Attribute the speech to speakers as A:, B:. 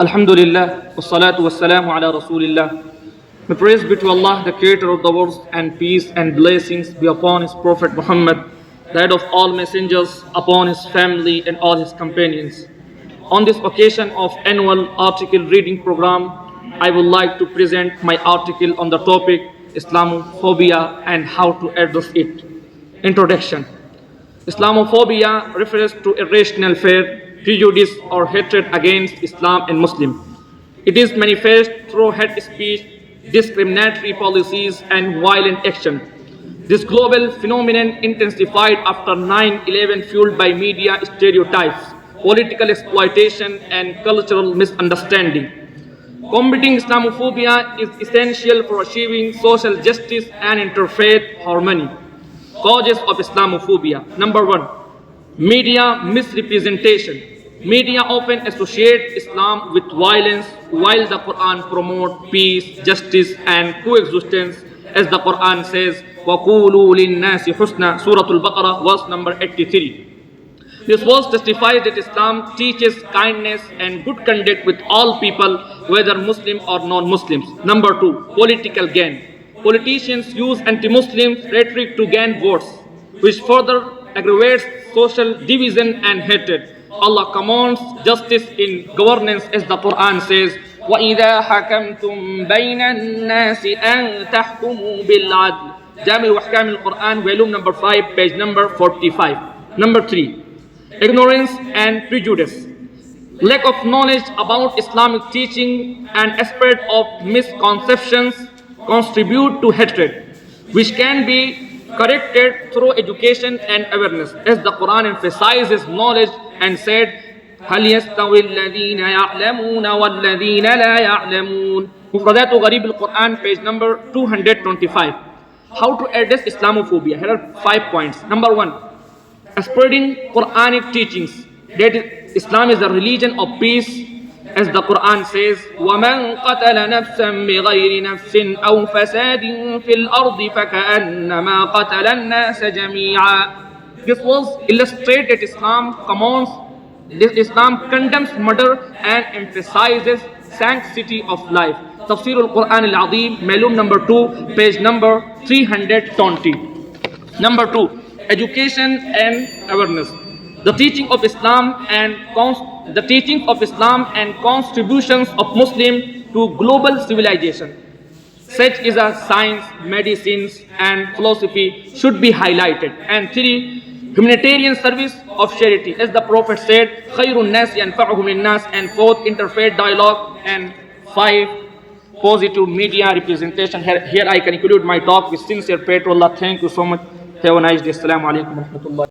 A: Alhamdulillah, wassalatu wassalamu ala Rasulillah. May praise be to Allah, the creator of the worlds, and peace and blessings be upon his Prophet Muhammad, the head of all messengers, upon his family and all his companions. On this occasion of annual article reading program, I would like to present my article on the topic Islamophobia and how to address it. Introduction. Islamophobia refers to irrational fear, prejudice, or hatred against Islam and Muslims. It is manifest through hate speech, discriminatory policies, and violent action. This global phenomenon intensified after 9/11, fueled by media stereotypes, political exploitation, and cultural misunderstanding. Combating Islamophobia is essential for achieving social justice and interfaith harmony. Causes of Islamophobia. Number one, media misrepresentation. Media often associate Islam with violence, while the Qur'an promotes peace, justice, and coexistence, as the Qur'an says, وَقُولُوا لِلنَّاسِ حُسْنًا, Surah Al-Baqarah, verse number 83. This verse testifies that Islam teaches kindness and good conduct with all people, whether Muslim or non-Muslims. Number two, political gain. Politicians use anti-Muslim rhetoric to gain votes, which further aggravates social division and hatred. Allah commands justice in governance, as the Quran says, وَإِذَا حَكَمْتُمْ بَيْنَ النَّاسِ أَن تَحْكُمُوا بِالْعَدْلِ. Jami' al-Ahkam al-Quran, volume number 5, page number 45. Number 3, ignorance and prejudice. Lack of knowledge about Islamic teaching and spread of misconceptions contribute to hatred, which can be corrected through education and awareness, as the Quran emphasizes knowledge and said, هل يستوي الذين يعلمون والذين لا يعلمون. مفردات غريب القرآن, page number 225. How to address Islamophobia? Here are 5 points. Number 1, spreading Quranic teachings. That is, Islam is a religion of peace, as the Quran says, وَمَنْ قَتَلَ نَفْسًا بِغَيْرِ نَفْسٍ أَوْ فَسَادٍ فِي الْأَرْضِ فَكَأَنَّمَا قَتَلَ النَّاسَ جَمِيعًا. This verse illustrates that Islam condemns murder and emphasizes sanctity of life. Tafsir al-Quran al-Azim, volume number 2, page number 320. Number 2, education and awareness. The teaching of Islam and contributions of Muslims to global civilization, such as science, medicines, and philosophy, should be highlighted. And 3, humanitarian service of charity, as the Prophet said, خَيْرُ النَّاسِ يَنْفَعُهُمْ لِلنَّاسِ. And 4, interfaith dialogue. And 5, positive media representation. Here I conclude my talk with sincere prayer to Allah. Thank you so much. Have a nice day. Assalamu alaikum wa rahmatullah.